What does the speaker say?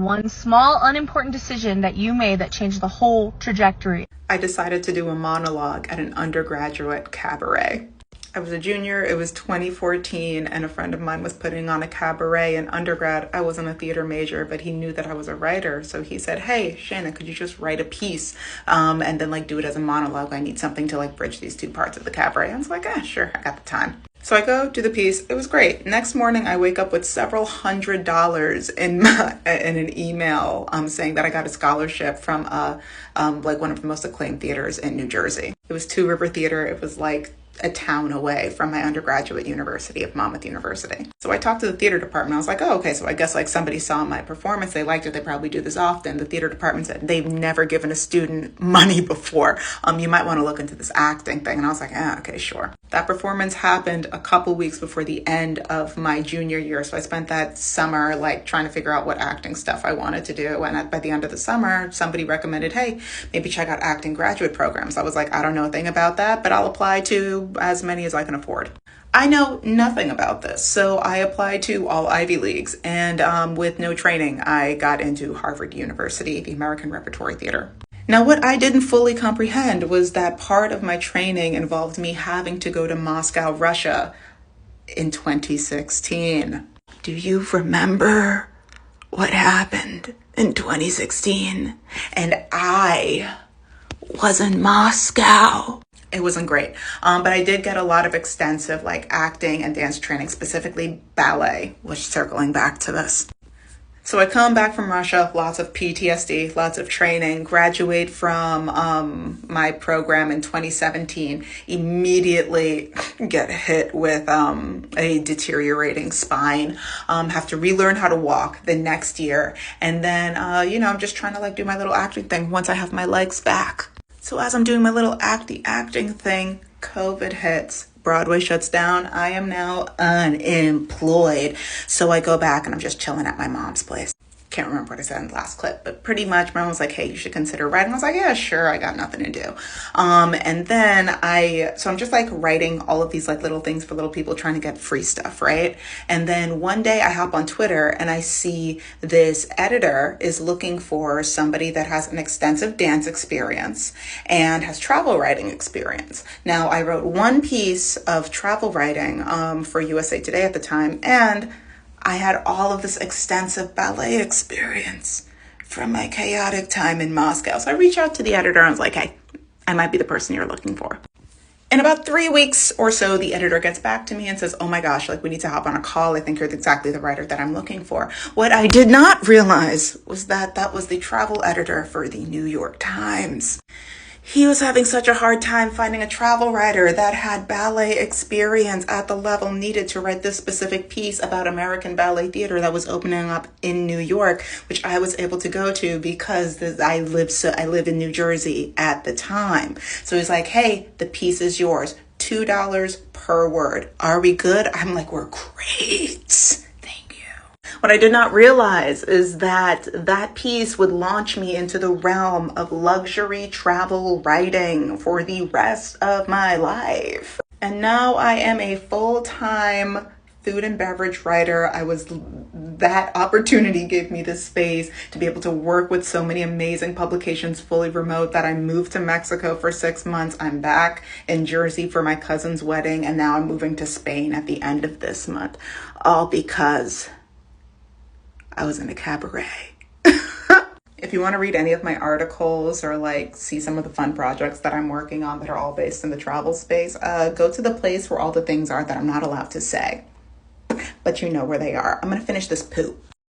and one small, unimportant decision that you made that changed the whole trajectory. I decided to do a monologue at an undergraduate cabaret. I was a junior, it was 2014, and a friend of mine was putting on a cabaret in undergrad. I wasn't a theater major, but he knew that I was a writer. So he said, hey, Shannon, could you just write a piece and then do it as a monologue? I need something to bridge these two parts of the cabaret. I was like, sure, I got the time. So I go do the piece. It was great. Next morning, I wake up with several $100s in an email saying that I got a scholarship from one of the most acclaimed theaters in New Jersey. It was Two River Theater. It was a town away from my undergraduate university of Monmouth University. So I talked to the theater department. I was like, oh, okay, so I guess somebody saw my performance. They liked it. They probably do this often. The theater department said they've never given a student money before. You might want to look into this acting thing. And I was like, okay, sure. That performance happened a couple weeks before the end of my junior year. So I spent that summer trying to figure out what acting stuff I wanted to do. And by the end of the summer, somebody recommended, hey, maybe check out acting graduate programs. I was like, I don't know a thing about that, but I'll apply to as many as I can afford. I know nothing about this, so I applied to all Ivy Leagues, and with no training, I got into Harvard University, the American Repertory Theater. Now, what I didn't fully comprehend was that part of my training involved me having to go to Moscow, Russia in 2016. Do you remember what happened in 2016? And I was in Moscow. It wasn't great, but I did get a lot of extensive acting and dance training, specifically ballet, which circling back to this. So I come back from Russia, lots of PTSD, lots of training, graduate from my program in 2017, immediately get hit with a deteriorating spine, have to relearn how to walk the next year. And then, I'm just trying to do my little acting thing once I have my legs back. So as I'm doing my little acting thing, COVID hits. Broadway shuts down. I am now unemployed. So I go back and I'm just chilling at my mom's place. Can't remember what I said in the last clip, but pretty much my mom was like, hey, you should consider writing. I was like, yeah, sure. I got nothing to do. And then I'm just writing all of these little things for little people trying to get free stuff, right? And then one day I hop on Twitter and I see this editor is looking for somebody that has an extensive dance experience and has travel writing experience. Now I wrote one piece of travel writing for USA Today at the time, and I had all of this extensive ballet experience from my chaotic time in Moscow. So I reached out to the editor and I was like, hey, I might be the person you're looking for. In about 3 weeks or so, the editor gets back to me and says, oh my gosh, we need to hop on a call. I think you're exactly the writer that I'm looking for. What I did not realize was that was the travel editor for the New York Times. He was having such a hard time finding a travel writer that had ballet experience at the level needed to write this specific piece about American ballet theater that was opening up in New York, which I was able to go to because I live in New Jersey at the time. So he's like, hey, the piece is yours. $2 per word. Are we good? I'm like, we're great. What I did not realize is that piece would launch me into the realm of luxury travel writing for the rest of my life. And now I am a full-time food and beverage writer. That opportunity gave me the space to be able to work with so many amazing publications fully remote that I moved to Mexico for 6 months. I'm back in Jersey for my cousin's wedding, and now I'm moving to Spain at the end of this month, all because I was in a cabaret. If you want to read any of my articles or see some of the fun projects that I'm working on that are all based in the travel space, go to the place where all the things are that I'm not allowed to say. But you know where they are. I'm going to finish this poop.